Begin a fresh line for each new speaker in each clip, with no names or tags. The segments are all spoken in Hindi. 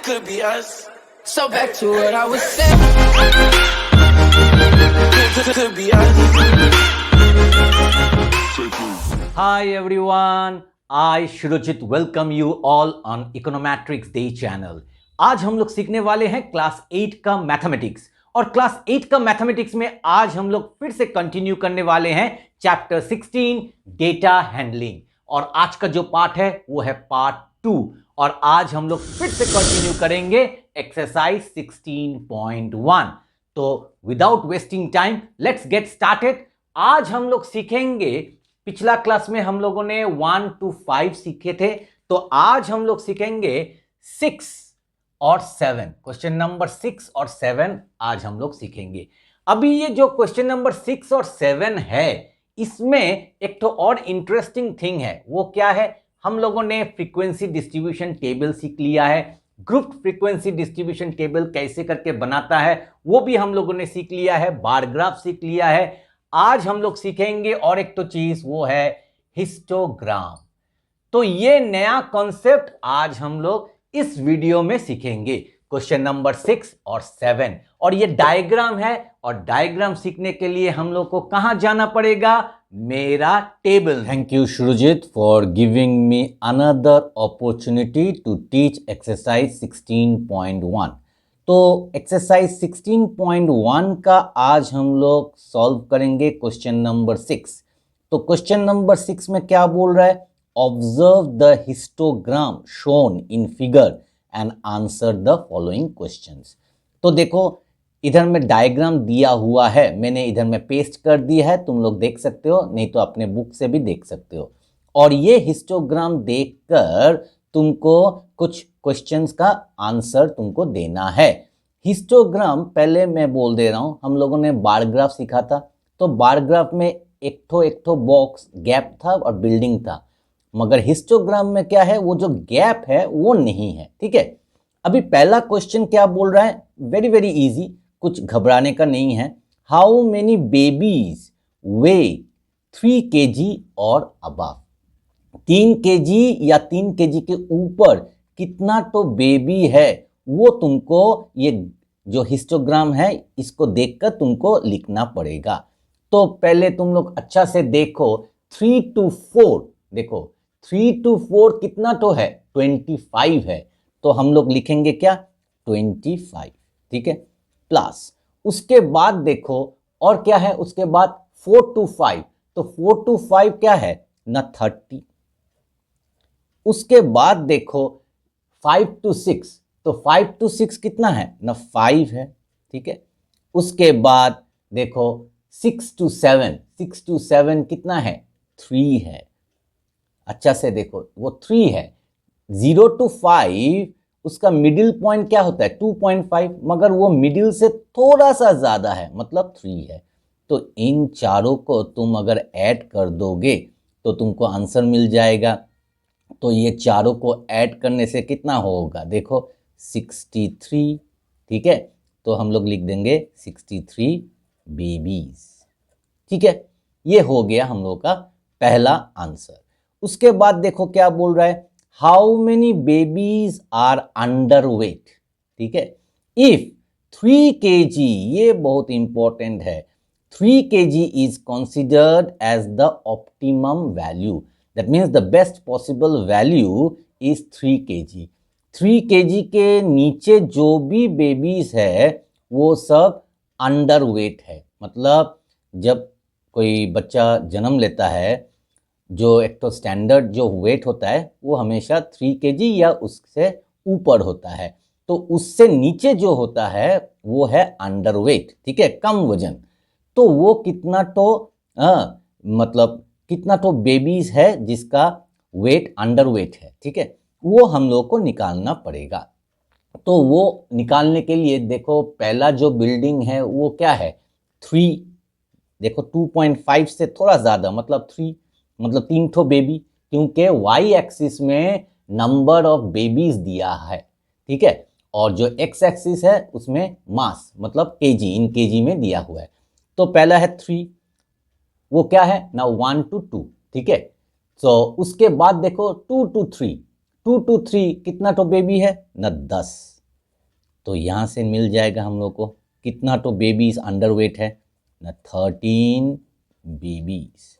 could be us. So back to what I was saying. Could be us.
Hi everyone, I Shurojit welcome you all on Econometrics Day channel. आज हम लोग सीखने वाले हैं क्लास 8 का मैथमेटिक्स और क्लास 8 का मैथमेटिक्स में आज हम लोग फिर से कंटिन्यू करने वाले हैं चैप्टर 16 डेटा हैंडलिंग और आज का जो पार्ट है वो है पार्ट 2 और आज हम लोग फिर से कंटिन्यू करेंगे एक्सरसाइज 16.1। तो without wasting time let's get started. आज हम लोग सीखेंगे, पिछला क्लास में हम लोगों ने 1 to 5 सीखे थे, तो आज हम लोग सीखेंगे 6 और 7। क्वेश्चन नंबर 6 और 7 आज हम लोग सीखेंगे। अभी ये जो क्वेश्चन नंबर 6 और 7 है, इसमें एक तो और इंटरेस्टिंग थिंग है। वो क्या है? हम लोगों ने फ्रीक्वेंसी डिस्ट्रीब्यूशन टेबल सीख लिया है। ग्रुप फ्रीक्वेंसी डिस्ट्रीब्यूशन टेबल कैसे करके बनाता है वो भी हम लोगों ने सीख लिया है। बार ग्राफ सीख लिया है। आज हम लोग सीखेंगे और एक तो चीज वो है हिस्टोग्राम। तो ये नया कॉन्सेप्ट आज हम लोग इस वीडियो में सीखेंगे, क्वेश्चन नंबर 6 और 7। और ये डायग्राम है और डायग्राम सीखने के लिए हम लोग को कहां जाना पड़ेगा? मेरा table. Thank you Surajit for giving me another opportunity to teach exercise 16.1। तो एक्सरसाइज 16.1 का आज हम लोग सॉल्व करेंगे क्वेश्चन नंबर 6। तो क्वेश्चन नंबर 6 में क्या बोल रहा है? Observe the histogram shown in figure and answer the following questions. तो देखो इधर में डायग्राम दिया हुआ है, मैंने इधर में पेस्ट कर दिया है, तुम लोग देख सकते हो, नहीं तो अपने बुक से भी देख सकते हो। और ये हिस्टोग्राम देखकर तुमको कुछ क्वेश्चंस का आंसर तुमको देना है। हिस्टोग्राम पहले मैं बोल दे रहा हूँ, हम लोगों ने बार ग्राफ सीखा था। तो बार ग्राफ में एक ठो बॉक्स गैप था और बिल्डिंग था, मगर हिस्टोग्राम में क्या है? वो जो गैप है वो नहीं है। ठीक है, अभी पहला क्वेश्चन क्या बोल रहा है? वेरी वेरी इजी, कुछ घबराने का नहीं है। How many babies way 3 kg और अबव? 3 kg या 3 kg के ऊपर कितना तो बेबी है वो तुमको, ये जो हिस्टोग्राम है इसको देखकर तुमको लिखना पड़ेगा। तो पहले तुम लोग अच्छा से देखो, 3 to 4, देखो 3 to 4 कितना तो है? 25 है। तो हम लोग लिखेंगे क्या? 25। ठीक है, प्लस उसके बाद देखो और क्या है? उसके बाद 4 to 5, तो 4 to 5 क्या है ना? 30। उसके बाद देखो 5 to 6, तो 5 to 6 कितना है ना? 5 है। ठीक है, उसके बाद देखो 6 to 7, 6 to 7 कितना है? 3 है। अच्छा से देखो वो 3 है। 0 to 5 उसका मिडिल पॉइंट क्या होता है? 2.5, मगर वो मिडिल से थोड़ा सा ज़्यादा है, मतलब 3 है। तो इन चारों को तुम अगर ऐड कर दोगे तो तुमको आंसर मिल जाएगा। तो ये चारों को ऐड करने से कितना होगा? देखो 63। ठीक है, तो हम लोग लिख देंगे 63 बेबीज। ठीक है, ये हो गया हम लोग का पहला आंसर। उसके बाद देखो क्या बोल रहा है? How many babies are underweight? ठीक है, इफ 3 kg, ये बहुत इंपॉर्टेंट है, 3 kg is considered as the optimum value, that means the best possible value is 3 kg। 3 kg के नीचे जो भी बेबीज है वो सब अंडर वेट है। मतलब जब कोई बच्चा जन्म लेता है, जो एक तो स्टैंडर्ड जो वेट होता है वो हमेशा 3 kg या उससे ऊपर होता है, तो उससे नीचे जो होता है वो है अंडर वेट। ठीक है, कम वजन। तो वो कितना तो मतलब कितना तो बेबीज है जिसका वेट अंडर वेट है। ठीक है, वो हम लोग को निकालना पड़ेगा। तो वो निकालने के लिए देखो पहला जो बिल्डिंग है वो क्या है? 3। देखो 2.5 से थोड़ा ज़्यादा, मतलब 3, मतलब 3 ठो बेबी, क्योंकि वाई एक्सिस में नंबर ऑफ बेबीज दिया है। ठीक है, और जो एक्स एक्सिस है उसमें मास, मतलब केजी, इन केजी में दिया हुआ है। तो पहला है 3, वो क्या है ना? 1 to 2। ठीक है, तो उसके बाद देखो 2 to 3, 2 to 3 कितना तो बेबी है ना? 10। तो यहाँ से मिल जाएगा हम लोग को कितना तो बेबीज अंडर वेट है ना, 13 बेबीज।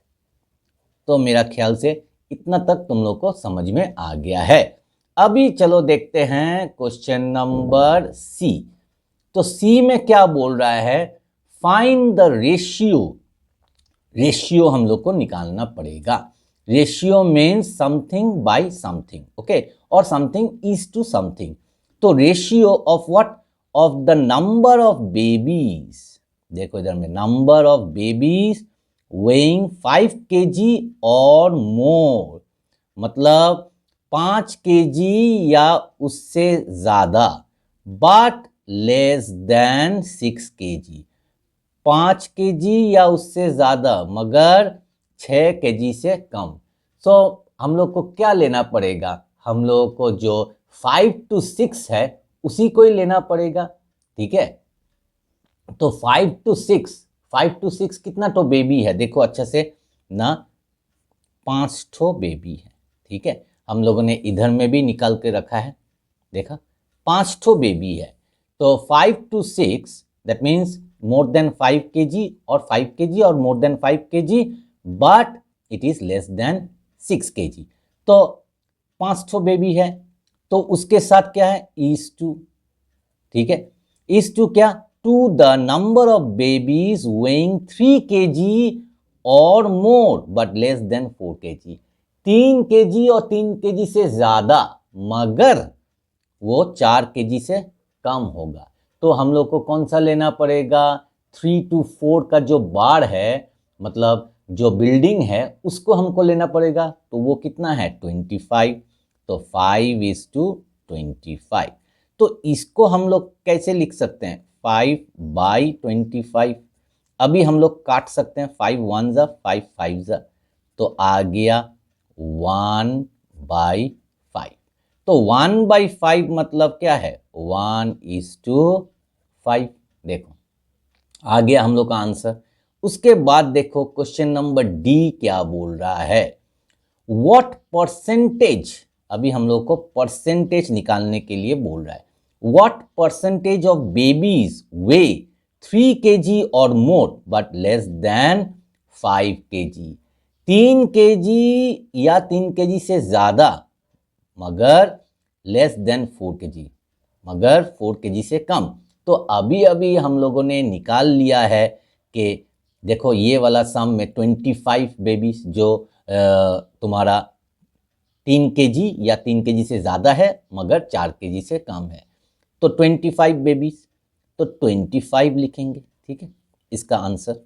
तो मेरा ख्याल से इतना तक तुम लोग को समझ में आ गया है। अभी चलो देखते हैं क्वेश्चन नंबर सी। तो सी में क्या बोल रहा है, फाइंड द रेशियो। रेशियो हम लोग को निकालना पड़ेगा। Ratio means something bye something, okay, और समथिंग इज टू समथिंग। तो ratio of what, of the number of babies. देखो इधर में number of babies weighing 5 kg और मोर, मतलब 5 kg या उससे ज्यादा, but less then 6 kg। 5 kg या उससे ज्यादा मगर 6 kg से कम। सो हम लोग को क्या लेना पड़ेगा, हम लोग को जो 5 to 6 है उसी को ही लेना पड़ेगा, ठीक है। तो 5 to 6 कितना तो बेबी है, देखो अच्छे से ना, 5 ठो बेबी है, ठीक है। हम लोगों ने इधर में भी निकाल के रखा है, देखा 5 ठो बेबी है। तो 5 to 6 that means more than 5 kg और 5 kg और more than 5 kg, but it is less than 6 kg। तो 5 ठो बेबी है, तो उसके साथ क्या है, इज टू, ठीक है। इज टू क्या, to the number of babies weighing 3 kg और more but less than 4 kg। 3 kg और 3 kg से ज्यादा मगर वो 4 kg से कम होगा। तो हम लोग को कौन सा लेना पड़ेगा, 3 to 4 का जो बार है, मतलब जो बिल्डिंग है उसको हमको लेना पड़ेगा। तो वो कितना है, 25। तो 5 is to 25। तो इसको हम लोग कैसे लिख सकते हैं, 5 by 25। अभी हम लोग काट सकते हैं, 5 1 जा 5 5 जा, तो आ गया 1 by 5। तो 1 by 5 मतलब क्या है, 1 is to 5। देखो आ गया हम लोग का आंसर। उसके बाद देखो क्वेश्चन नंबर डी क्या बोल रहा है, व्हाट परसेंटेज। अभी हम लोग को परसेंटेज निकालने के लिए बोल रहा है। What percentage of babies way 3 kg और more but less then 5 kg। 3 kg या 3 kg से ज्यादा मगर लेस देन 4 kg, मगर 4 kg से कम। तो अभी अभी हम लोगों ने निकाल लिया है कि देखो ये वाला सम में 25 बेबीज जो तुम्हारा 3 kg या 3 kg से ज़्यादा है मगर 4 kg से कम है। तो 25 बेबीज, तो 25 लिखेंगे, ठीक है, इसका आंसर।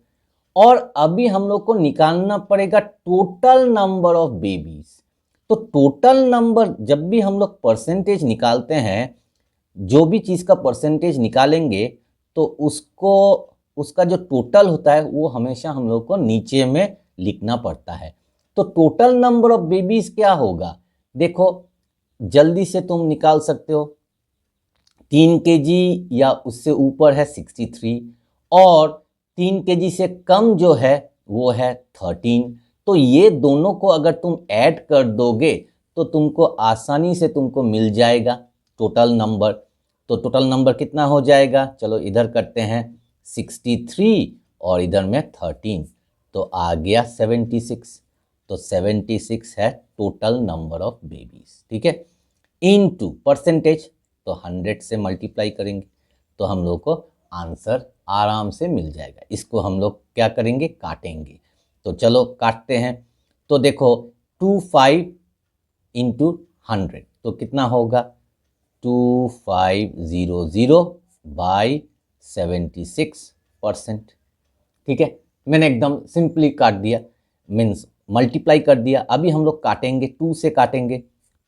और अभी हम लोग को निकालना पड़ेगा टोटल नंबर ऑफ बेबीज। तो टोटल नंबर, जब भी हम लोग परसेंटेज निकालते हैं, जो भी चीज़ का परसेंटेज निकालेंगे तो उसको, उसका जो टोटल होता है वो हमेशा हम लोग को नीचे में लिखना पड़ता है। तो टोटल नंबर ऑफ बेबीज क्या होगा, देखो जल्दी से तुम निकाल सकते हो। 3 kg या उससे ऊपर है 63 और 3 kg से कम जो है वो है 13। तो ये दोनों को अगर तुम ऐड कर दोगे तो तुमको आसानी से तुमको मिल जाएगा टोटल नंबर। तो टोटल नंबर कितना हो जाएगा, चलो इधर करते हैं 63 और इधर में 13, तो आ गया 76। तो 76 है टोटल नंबर ऑफ बेबीज, ठीक है। इनटू परसेंटेज, तो 100 से मल्टीप्लाई करेंगे तो हम लोग को आंसर आराम से मिल जाएगा। इसको हम लोग क्या करेंगे, काटेंगे। तो चलो काटते हैं। तो देखो 25 इंटू 100 तो कितना होगा, 2500 बाई 76%, ठीक है। मैंने एकदम सिंपली काट दिया, मीन्स मल्टीप्लाई कर दिया। अभी हम लोग काटेंगे, 2 से काटेंगे।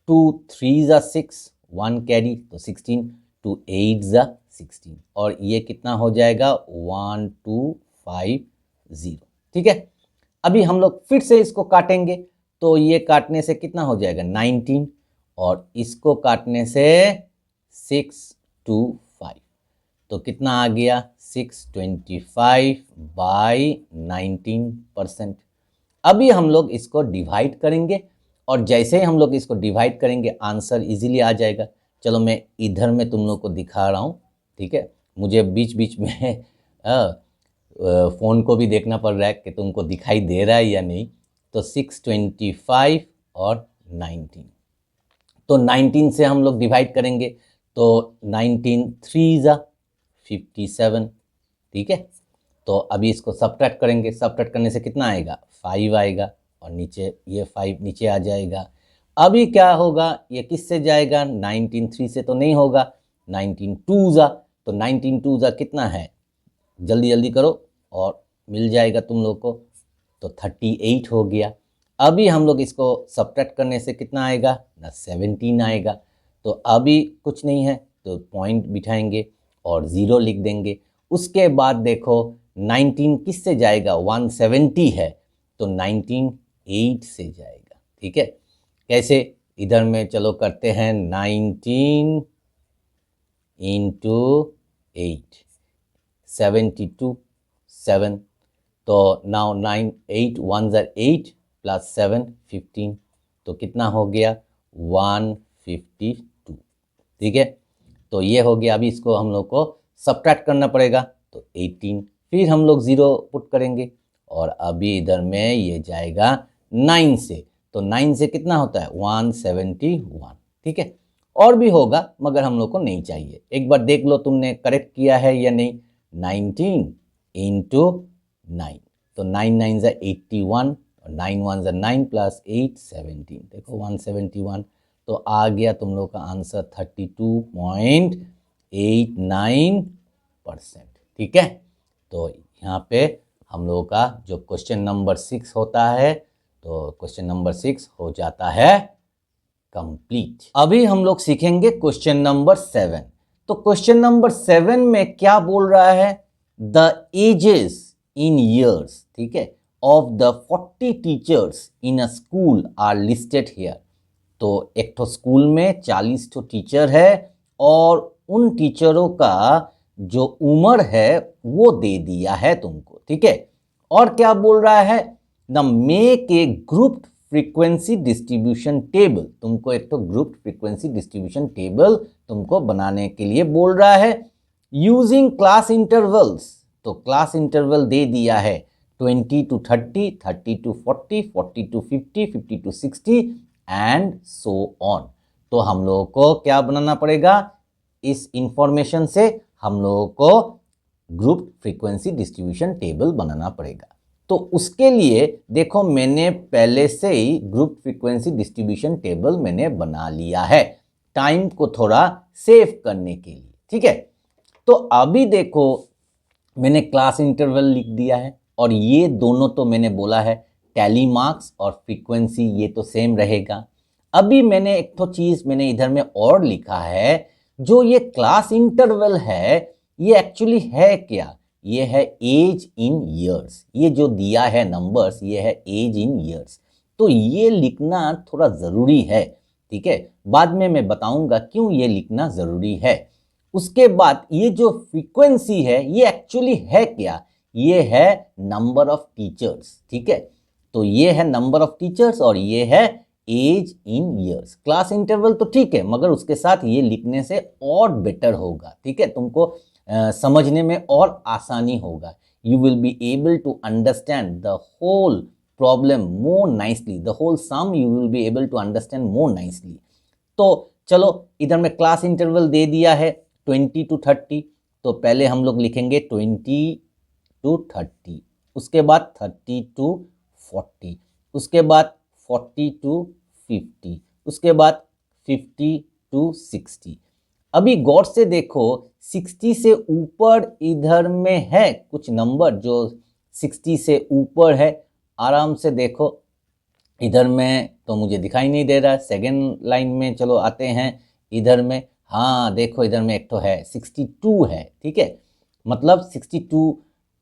2 3 जा 6, 1 कैरी तो 16, 2 8 जा 16 और ये कितना हो जाएगा 1250, ठीक है। अभी हम लोग फिर से इसको काटेंगे तो ये काटने से कितना हो जाएगा 19 और इसको काटने से 625, तो कितना आ गया 625 बाई 19%। अभी हम लोग इसको डिवाइड करेंगे और जैसे ही हम लोग इसको डिवाइड करेंगे आंसर इजीली आ जाएगा। चलो मैं इधर में तुम लोग को दिखा रहा हूँ, ठीक है। मुझे बीच बीच में फ़ोन को भी देखना पड़ रहा है कि तुमको दिखाई दे रहा है या नहीं। तो 625 और 19, तो 19 से हम लोग डिवाइड करेंगे, तो 19 3 ज़ा 57, ठीक है। तो अभी इसको सब्ट्रैक्ट करेंगे, सब्ट्रैक्ट करने से कितना आएगा, 5 आएगा, और नीचे ये 5 नीचे आ जाएगा। अभी क्या होगा, ये किससे जाएगा, 19 3 से तो नहीं होगा, 19 2 ज़ा, तो 19 2 ज़ा कितना है, जल्दी जल्दी करो और मिल जाएगा तुम लोग को, तो 38 हो गया। अभी हम लोग इसको सब्ट्रैक्ट करने से कितना आएगा ना, 17 आएगा। तो अभी कुछ नहीं है तो पॉइंट बिठाएंगे और 0 लिख देंगे। उसके बाद देखो 19 किससे जाएगा, 170 है, तो 19 8 से जाएगा, ठीक है। कैसे, इधर में चलो करते हैं 19 इंटू 8, 72 7, तो नाउ 9 8 1 ज़ा 8 प्लस 7 15, तो कितना हो गया 152, ठीक है। तो ये हो गया। अभी इसको हम लोग को सब्ट्रैक्ट करना पड़ेगा, तो 18, फिर हम लोग 0 पुट करेंगे, और अभी इधर में ये जाएगा 9 से, तो 9 से कितना होता है 171, ठीक है। और भी होगा मगर हम लोग को नहीं चाहिए। एक बार देख लो तुमने करेक्ट किया है या नहीं। 19 इंटू 9, तो 9 9 ज़ा 81, और 9 1 ज़ा 9 प्लस 8 17, देखो 171, तो आ गया तुम लोग का आंसर 32.89%, ठीक है। तो यहाँ पे हम लोगों का जो क्वेश्चन नंबर 6 होता है, तो क्वेश्चन नंबर 6 हो जाता है कंप्लीट। अभी हम लोग सीखेंगे क्वेश्चन नंबर 7। तो क्वेश्चन नंबर 7 में क्या बोल रहा है, द एजेस इन ईयर्स, ठीक है, of the 40 teachers in a school are listed here. तो एक तो स्कूल में 40 तो टीचर है, और उन टीचरों का जो उम्र है वो दे दिया है तुमको, ठीक है। और क्या बोल रहा है, the make a group frequency distribution table, तुमको एक तो ग्रुप फ्रीक्वेंसी डिस्ट्रीब्यूशन टेबल तुमको बनाने के लिए बोल रहा है, यूजिंग क्लास इंटरवल्स। तो क्लास इंटरवल दे दिया है 20 to 30, 30 to 40, 40 to 50, 50 to 60 and so on. तो हम लोगों को क्या बनाना पड़ेगा, इस इंफॉर्मेशन से हम लोगों को ग्रुप फ्रीक्वेंसी डिस्ट्रीब्यूशन टेबल बनाना पड़ेगा। तो उसके लिए देखो मैंने पहले से ही ग्रुप फ्रीक्वेंसी डिस्ट्रीब्यूशन टेबल मैंने बना लिया है, टाइम को थोड़ा सेव करने के लिए, ठीक है। तो अभी देखो मैंने क्लास इंटरवल लिख दिया है, और ये दोनों तो मैंने बोला है टैली मार्क्स और फ्रीक्वेंसी ये तो सेम रहेगा। अभी मैंने एक तो चीज़ मैंने इधर में और लिखा है, जो ये क्लास इंटरवल है ये एक्चुअली है क्या, ये है एज इन ईयर्स। ये जो दिया है नंबर्स ये है एज इन ईयर्स, तो ये लिखना थोड़ा ज़रूरी है, ठीक है। बाद में मैं बताऊंगा क्यों ये लिखना ज़रूरी है। उसके बाद ये जो फ्रीक्वेंसी है ये एक्चुअली है क्या, ये है नंबर ऑफ टीचर्स, ठीक है। तो ये है नंबर ऑफ टीचर्स और ये है age in years. Class interval तो ठीक है, मगर उसके साथ ये लिखने से और बेटर होगा, ठीक है, तुमको समझने में और आसानी होगा। You will be able to understand the whole problem more nicely, the whole sum you will be able to understand more nicely. तो चलो इधर में क्लास इंटरवल दे दिया है 20 to 30, तो पहले हम लोग लिखेंगे 20 to 30, उसके बाद 30 to 40, उसके बाद 40 to 50, उसके बाद 50 to 60। अभी गौर से देखो 60 से ऊपर इधर में है कुछ नंबर जो 60 से ऊपर है, आराम से देखो इधर में तो मुझे दिखाई नहीं दे रहा। सेकेंड लाइन में चलो आते हैं इधर में, हाँ देखो इधर में एक तो है 62 है, ठीक है। मतलब 62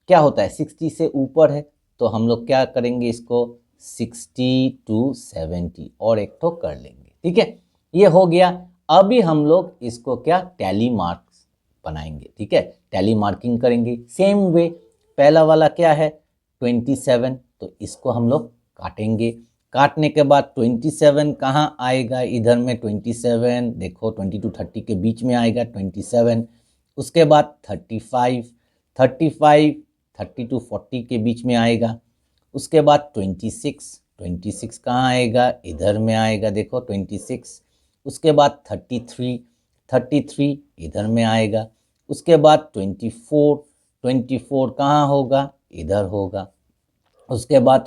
क्या होता है, 60 से ऊपर है, तो हम लोग क्या करेंगे इसको 60 to 70 और एक तो कर लेंगे, ठीक है। ये हो गया। अभी हम लोग इसको क्या टैली मार्क्स बनाएंगे, ठीक है, टैली मार्किंग करेंगे सेम वे। पहला वाला क्या है 27, तो इसको हम लोग काटेंगे, काटने के बाद 27 कहाँ आएगा, इधर में 27, देखो 20 to 30 के बीच में आएगा 27। उसके बाद 35 30 to 40 के बीच में आएगा। उसके बाद 26 कहाँ आएगा, इधर में आएगा, देखो 26। उसके बाद 33 इधर में आएगा। उसके बाद 24 कहाँ होगा, इधर होगा। उसके बाद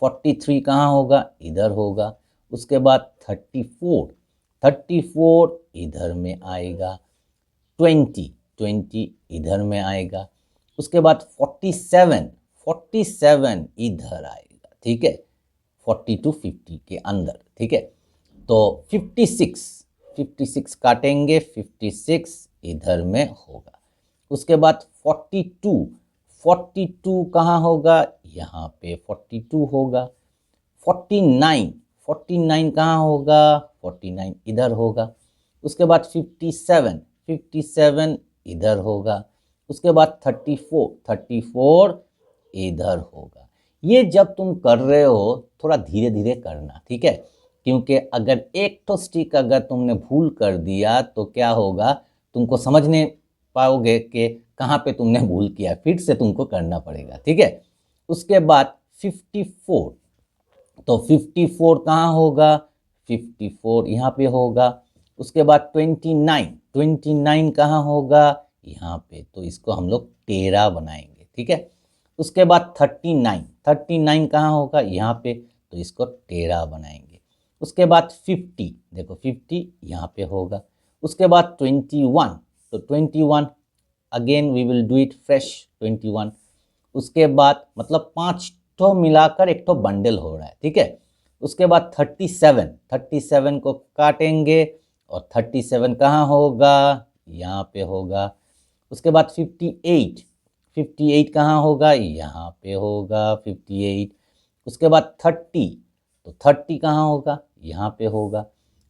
43 कहाँ होगा, इधर होगा। उसके बाद 34 इधर में आएगा। 20 इधर में आएगा। उसके बाद 47 इधर आएगा, ठीक है, 40 to 50 के अंदर, ठीक है। तो 56 काटेंगे, 56 इधर में होगा। उसके बाद 42 कहाँ होगा, यहाँ पे 42 होगा। 49 कहाँ होगा, 49 इधर होगा। उसके बाद 57 इधर होगा। उसके बाद 34 इधर होगा। ये जब तुम कर रहे हो थोड़ा धीरे धीरे करना, ठीक है, क्योंकि अगर एक तो स्टिक अगर तुमने भूल कर दिया तो क्या होगा, तुमको समझ नहीं पाओगे कि कहाँ पे तुमने भूल किया, फिर से तुमको करना पड़ेगा, ठीक है। उसके बाद 54, तो 54 कहाँ होगा, 54 यहाँ पे होगा। उसके बाद 29 कहाँ होगा, यहाँ पे, तो इसको हम लोग 13 बनाएंगे, ठीक है। उसके बाद 39 कहाँ होगा, यहाँ पे, तो इसको 13 बनाएंगे। उसके बाद 50, देखो 50 यहाँ पे होगा। उसके बाद 21, तो 21 again we will do it fresh 21। उसके बाद मतलब 5 तो मिलाकर एक तो बंडल हो रहा है, ठीक है। उसके बाद 37 को काटेंगे और 37 कहाँ होगा, यहाँ पे होगा। उसके बाद 58 कहाँ होगा, यहाँ पे होगा 58। उसके बाद 30, तो 30 कहाँ होगा, यहाँ पे होगा।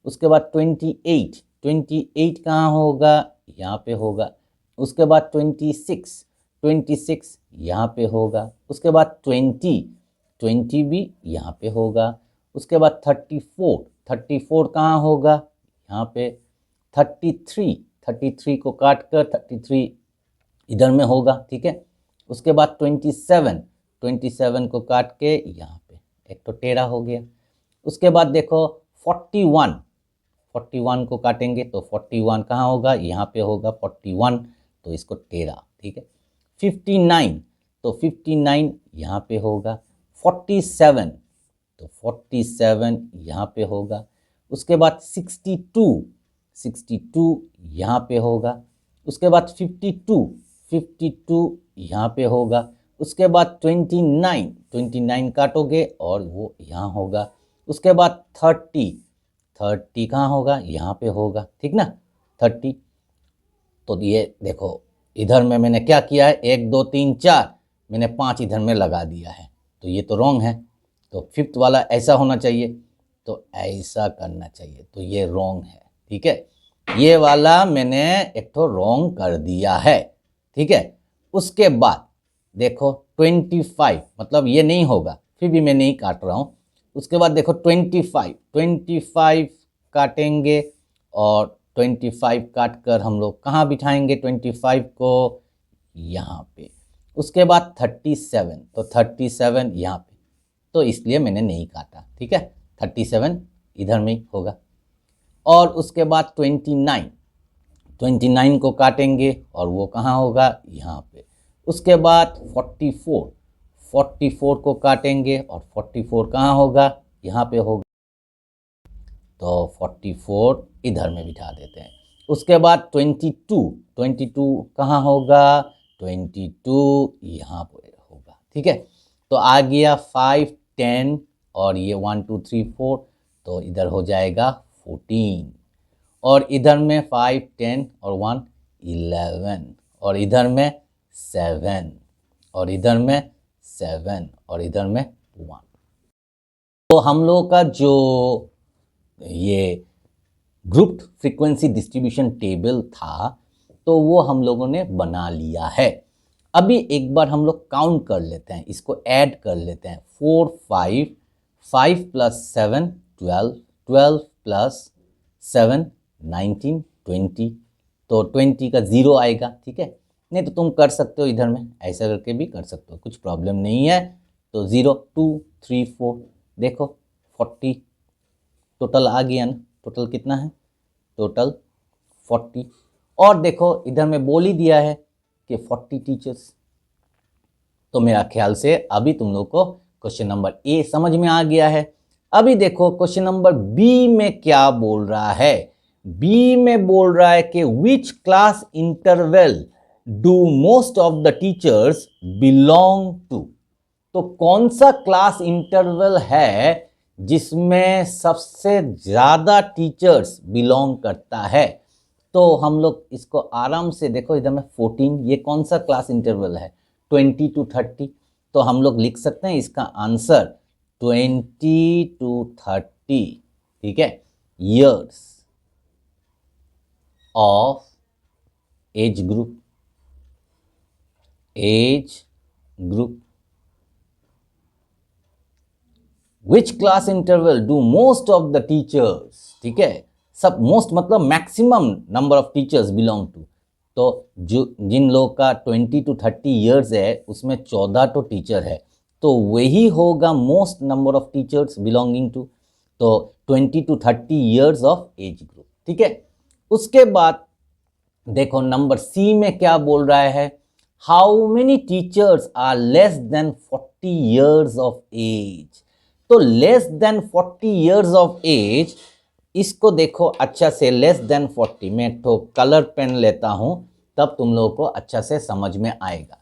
उसके बाद 28 कहाँ होगा, यहाँ पे होगा। उसके बाद 26 यहाँ पे होगा। उसके बाद 20 भी यहाँ पे होगा। उसके बाद 34 कहाँ होगा, यहाँ पे। 33 को काट कर 33 इधर में होगा, ठीक है। उसके बाद 27 को काट के यहाँ पे एक तो 13 हो गया। उसके बाद देखो 41 को काटेंगे तो 41 कहाँ होगा, यहाँ पे होगा 41, तो इसको 13, ठीक है। 59, तो 59 यहाँ पे होगा। 47, तो 47 यहाँ पे होगा। उसके बाद 62 यहाँ पे होगा। उसके बाद 52 यहाँ पे होगा। उसके बाद 29 काटोगे और वो यहाँ होगा। उसके बाद 30 कहाँ होगा, यहाँ पे होगा, ठीक ना, 30। तो ये देखो इधर में मैंने क्या किया है, 1 2 3 4, मैंने 5 इधर में लगा दिया है, तो ये तो रॉन्ग है। तो फिफ्थ वाला ऐसा होना चाहिए, तो ऐसा करना चाहिए, तो ये रॉन्ग है, ठीक है। ये वाला मैंने एक तो रॉन्ग कर दिया है, ठीक है। उसके बाद देखो 25, मतलब ये नहीं होगा, फिर भी मैं नहीं काट रहा हूँ। उसके बाद देखो 25 काटेंगे और 25 काट कर हम लोग कहाँ बिठाएंगे 25 को, यहाँ पे। उसके बाद 37, तो 37 यहाँ पे, तो इसलिए मैंने नहीं काटा, ठीक है। 37 इधर में ही होगा। और उसके बाद 29 को काटेंगे और वो कहाँ होगा, यहाँ पे। उसके बाद 44 को काटेंगे और 44 कहाँ होगा, यहाँ पे होगा, तो 44 इधर में बिठा देते हैं। उसके बाद 22 कहाँ होगा, 22 यहाँ पे होगा, ठीक है। तो आ गया 5 10 और ये 1 2 3 4, तो इधर हो जाएगा 14। और इधर में 5 10 और 1 11, और इधर में 7, और इधर में 7, और इधर में 1। तो हम लोग का जो ये ग्रुप फ्रीक्वेंसी डिस्ट्रीब्यूशन टेबल था, तो वो हम लोगों ने बना लिया है। अभी एक बार हम लोग काउंट कर लेते हैं, इसको ऐड कर लेते हैं। 4 5 5 प्लस 7 12, 12 प्लस 7 19, 20, तो 20 का 0 आएगा, ठीक है। नहीं तो तुम कर सकते हो इधर में ऐसा करके भी कर सकते हो, कुछ प्रॉब्लम नहीं है। तो 0 2 3 4 देखो 40 टोटल आ गया ना। टोटल कितना है? टोटल 40। और देखो इधर में बोल ही दिया है कि 40 टीचर्स। तो मेरा ख्याल से अभी तुम लोग को क्वेश्चन नंबर ए समझ में आ गया है। अभी देखो क्वेश्चन नंबर बी में क्या बोल रहा है। बी में बोल रहा है कि which class interval do most of the teachers belong to. तो कौन सा क्लास इंटरवल है जिसमें सबसे ज्यादा टीचर्स बिलोंग करता है। तो हम लोग इसको आराम से देखो, इधर में 14, ये कौन सा क्लास इंटरवल है? 20 to 30। तो हम लोग लिख सकते हैं इसका आंसर 20 to 30, ठीक है, years of age group. Age group which class interval do most of the teachers, ठीक है। सब मोस्ट मतलब maximum number of teachers belong to. तो जो जिन लोगों का 20 to 30 ईयर्स है उसमें 14 तो टीचर है, तो वही होगा most number of teachers belonging to. तो 20 to 30 years of age group, ठीक है। उसके बाद देखो नंबर सी में क्या बोल रहा है, how many teachers are less than 40 years of age. तो less than 40 years of age, इसको देखो अच्छा से, लेस देन 40, मैं तो कलर पेन लेता हूं तब तुम लोगों को अच्छा से समझ में आएगा।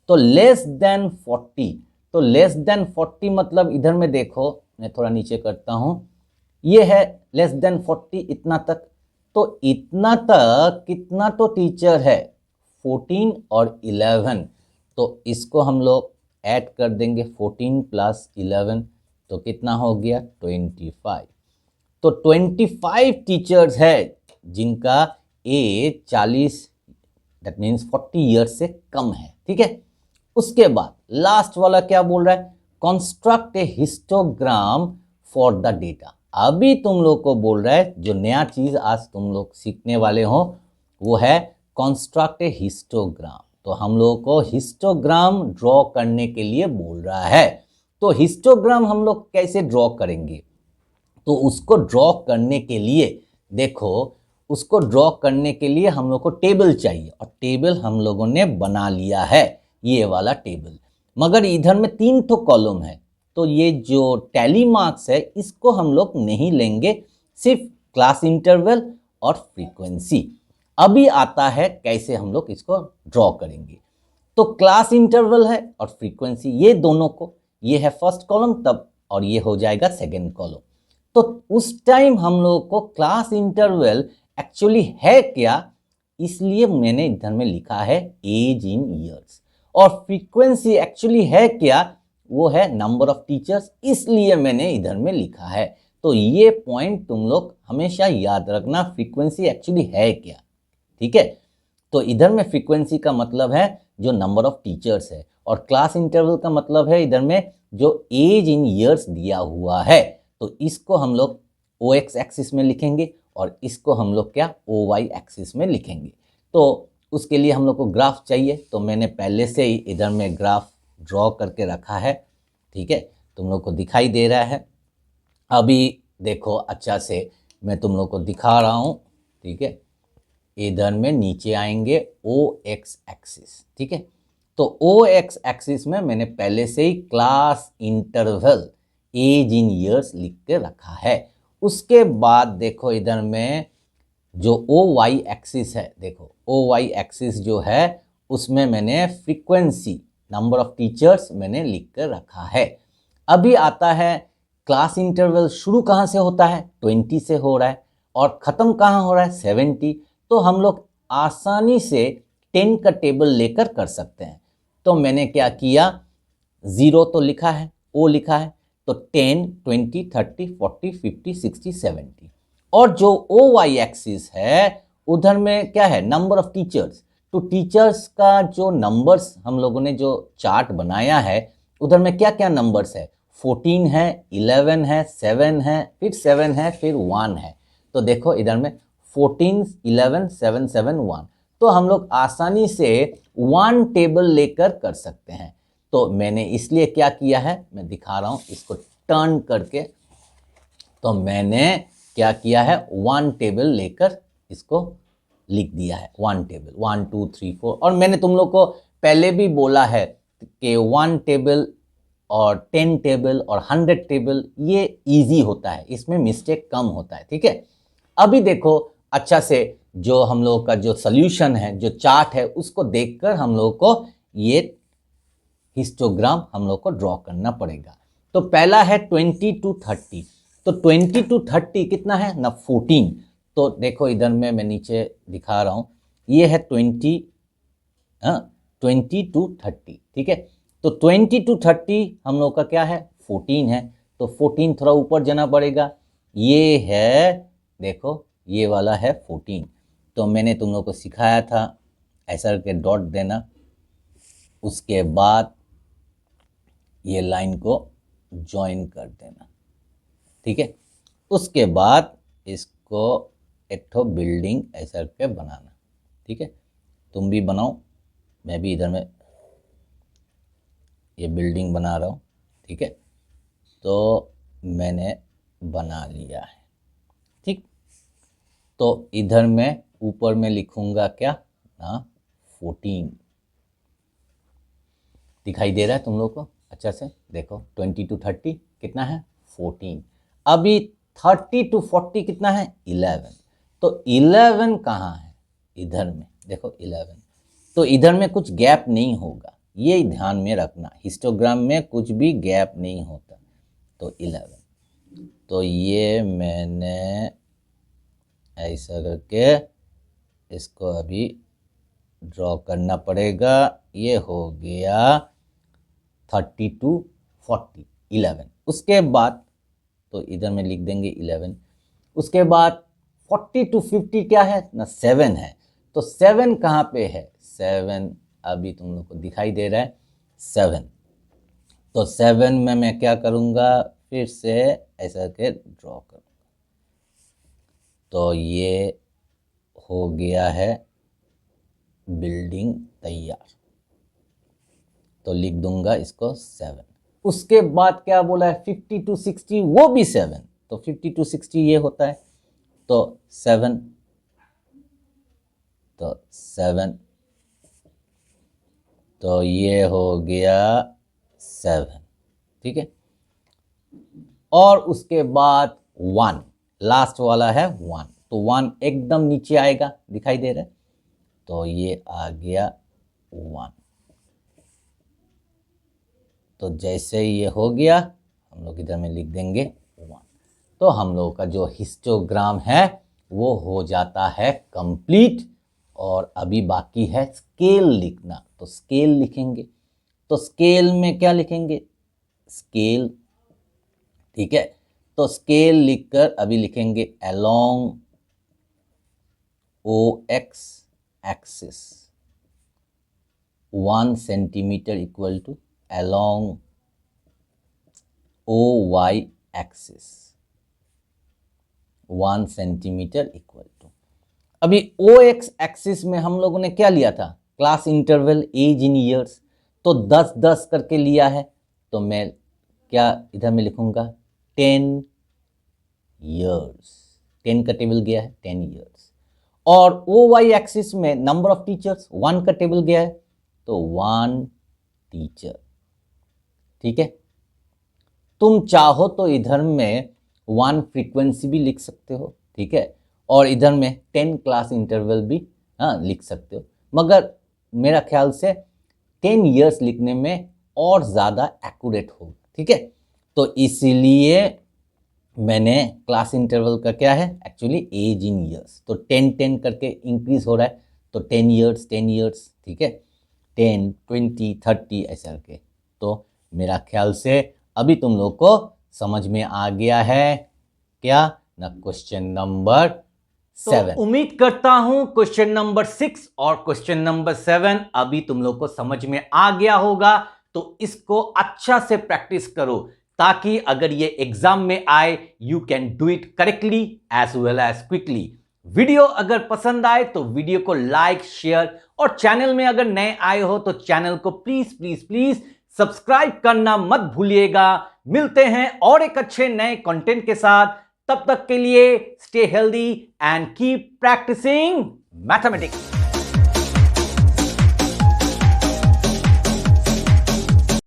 तो लेस देन 40, तो लेस देन 40 मतलब इधर में देखो, मैं थोड़ा नीचे करता हूं, ये है लेस देन 40 इतना तक। तो इतना तक कितना तो टीचर है? 14 और 11। तो इसको हम लोग ऐड कर देंगे, 14 प्लस 11 तो कितना हो गया? 25। तो 25 टीचर्स है जिनका एज 40, दैट मीन्स 40 ईयर्स से कम है, ठीक है। उसके बाद लास्ट वाला क्या बोल रहा है, construct A histogram for the data. अभी तुम लोग को बोल रहा है, जो नया चीज आज तुम लोग सीखने वाले हो वो है कंस्ट्रक्ट ए हिस्टोग्राम। तो हम लोगों को हिस्टोग्राम ड्रॉ करने के लिए बोल रहा है। तो हिस्टोग्राम हम लोग कैसे ड्रॉ करेंगे? तो उसको ड्रॉ करने के लिए देखो, उसको ड्रॉ करने के लिए हम लोग को टेबल चाहिए, और टेबल हम लोगों ने बना लिया है, ये वाला टेबल। मगर इधर में 3 तो कॉलम है, तो ये जो टैली मार्क्स है इसको हम लोग नहीं लेंगे, सिर्फ क्लास इंटरवल और फ्रीक्वेंसी। अभी आता है कैसे हम लोग इसको ड्रॉ करेंगे। तो क्लास इंटरवल है और फ्रीक्वेंसी, ये दोनों को, ये है फर्स्ट कॉलम तब, और ये हो जाएगा सेकेंड कॉलम। तो उस टाइम हम लोग को क्लास इंटरवल एक्चुअली है क्या, इसलिए मैंने इधर में लिखा है एज इन ईयर्स। और फ्रीक्वेंसी एक्चुअली है क्या, वो है नंबर ऑफ टीचर्स, इसलिए मैंने इधर में लिखा है। तो ये पॉइंट तुम लोग हमेशा याद रखना, फ्रीक्वेंसी एक्चुअली है क्या, ठीक है। तो इधर में फ्रीक्वेंसी का मतलब है जो नंबर ऑफ टीचर्स है, और क्लास इंटरवल का मतलब है इधर में जो एज इन ईयर्स दिया हुआ है। तो इसको हम लोग ओ एक्स एक्सिस में लिखेंगे और इसको हम लोग क्या ओ वाई एक्सिस में लिखेंगे। तो उसके लिए हम लोग को ग्राफ चाहिए, तो मैंने पहले से ही इधर में ग्राफ ड्रॉ करके रखा है, ठीक है, तुम लोग को दिखाई दे रहा है। अभी देखो अच्छा से मैं तुम लोग को दिखा रहा हूँ, ठीक है। इधर में नीचे आएंगे ओ एक्स एक्सिस, ठीक है। तो ओ एक्स एक्सिस में मैंने पहले से ही class interval age in years लिख के रखा है। उसके बाद देखो इधर में जो ओ वाई एक्सिस है, देखो ओ वाई एक्सिस जो है उसमें मैंने फ्रीक्वेंसी नंबर ऑफ टीचर्स मैंने लिख कर रखा है। अभी आता है क्लास इंटरवल शुरू कहाँ से होता है? 20 से हो रहा है, और ख़त्म कहाँ हो रहा है? 70। तो हम लोग आसानी से 10 का टेबल लेकर कर सकते हैं। तो मैंने क्या किया, 0 तो लिखा है, ओ लिखा है, तो 10, 20, 30, 40, 50, 60, 70। और जो ओ वाई एक्सिस है उधर में क्या है? Number of teachers. तो टीचर्स का जो नंबर्स हम लोगों ने जो चार्ट बनाया है उधर में क्या क्या नंबर्स है? 14 है, 11 है, 7 है, फिर 7 है, फिर 1 है। तो देखो इधर में 14, 11, 7, 7, 1। तो हम लोग आसानी से 1 टेबल लेकर कर सकते हैं। तो मैंने इसलिए क्या किया है, मैं दिखा रहा हूँ इसको टर्न करके। तो मैंने क्या किया है, 1 टेबल लेकर इसको लिख दिया है। 1 टेबल, 1 2 3 4। और मैंने तुम लोग को पहले भी बोला है कि 1 टेबल और 10 टेबल और 100 टेबल ये इजी होता है, इसमें मिस्टेक कम होता है। ठीक है, अभी देखो अच्छा से जो हम लोग का जो सोल्यूशन है, जो चार्ट है, उसको देखकर हम लोग को ये हिस्टोग्राम हम लोग को ड्रॉ करना पड़ेगा। तो पहला है 20 to 30। तो 20 to 30 कितना है ना, 14। तो देखो इधर में मैं नीचे दिखा रहा हूँ, ये है 20 to 30। ठीक है, तो 20 to 30 हम लोग का क्या है, 14 है। तो 14 थोड़ा ऊपर जाना पड़ेगा, ये है देखो ये वाला है 14। तो मैंने तुम लोग को सिखाया था ऐसा करके डॉट देना, उसके बाद ये लाइन को ज्वाइन कर देना। ठीक है, उसके बाद इसको एक ठो बिल्डिंग ऐसा करके बनाना। ठीक है, तुम भी बनाओ, मैं भी इधर में ये बिल्डिंग बना रहा हूँ। ठीक है, तो मैंने बना लिया है। ठीक, तो इधर मैं ऊपर में लिखूंगा क्या ना, 14। दिखाई दे रहा है तुम लोग को अच्छा से, देखो 20 to 30 कितना है, 14। अभी 30 to 40 कितना है, 11। तो 11 कहाँ है, इधर में देखो 11। तो इधर में कुछ गैप नहीं होगा, ये ध्यान में रखना, हिस्टोग्राम में कुछ भी गैप नहीं होता। तो 11, तो ये मैंने ऐसा करके इसको अभी ड्रॉ करना पड़ेगा। ये हो गया 30 to 40, 11। उसके बाद तो इधर में लिख देंगे 11। उसके बाद 40 to 50 क्या है ना, 7 है। तो 7 कहाँ पे है, 7 अभी तुम लोग को दिखाई दे रहा है 7। तो 7 में मैं क्या करूँगा, फिर से ऐसा करके ड्रॉ करूँगा। तो ये हो गया है बिल्डिंग तैयार। तो लिख दूंगा इसको 7। उसके बाद क्या बोला है, 50 to 60 वो भी 7। तो 50 to 60 ये होता है, तो 7, तो 7, तो ये हो गया 7। ठीक है, और उसके बाद 1, लास्ट वाला है 1। तो 1 एकदम नीचे आएगा, दिखाई दे रहा है, तो ये आ गया 1। तो जैसे ये हो गया, हम लोग इधर में लिख देंगे 1। तो हम लोग का जो हिस्टोग्राम है वो हो जाता है कंप्लीट। और अभी बाकी है स्केल लिखना। तो स्केल लिखेंगे, तो स्केल में क्या लिखेंगे, स्केल। ठीक है, तो स्केल लिखकर अभी लिखेंगे along OX axis 1 centimetre equal to along OY axis 1 centimetre equal to. अभी OX एक्सिस में हम लोगों ने क्या लिया था, class interval age in years. तो 10-10 करके लिया है। तो मैं क्या इधर में लिखूंगा 10 ईयर्स। 10 का टेबल गया है, 10 ईयर्स। और OY एक्सिस में नंबर ऑफ टीचर्स 1 का टेबल गया है, तो 1 टीचर। ठीक है, तुम चाहो तो इधर में 1 फ्रीक्वेंसी भी लिख सकते हो। ठीक है, और इधर में 10 क्लास इंटरवल भी लिख सकते हो, मगर मेरा ख्याल से 10 ईयर्स लिखने में और ज़्यादा एक्यूरेट होगा। ठीक है, तो इसीलिए मैंने क्लास इंटरवल का क्या है, एक्चुअली एज इन ईयर्स। तो 10-10 करके इंक्रीज हो रहा है, तो 10 ईयर्स 10 ईयर्स। ठीक है, 10, 20, 30 ऐसा करके। तो मेरा ख्याल से अभी तुम लोग को समझ में आ गया है क्या ना, क्वेश्चन नंबर 7। तो उम्मीद करता हूं क्वेश्चन नंबर 6 और क्वेश्चन नंबर 7 अभी तुम लोग को समझ में आ गया होगा। तो इसको अच्छा से प्रैक्टिस करो, ताकि अगर ये एग्जाम में आए you can do it correctly as well as quickly. Video अगर पसंद आए तो वीडियो को लाइक, शेयर और चैनल में अगर नए आए हो तो चैनल को प्लीज प्लीज प्लीज सब्सक्राइब करना मत भूलिएगा। मिलते हैं और एक अच्छे नए कंटेंट के साथ, तब तक के लिए stay healthy and keep practising mathematics.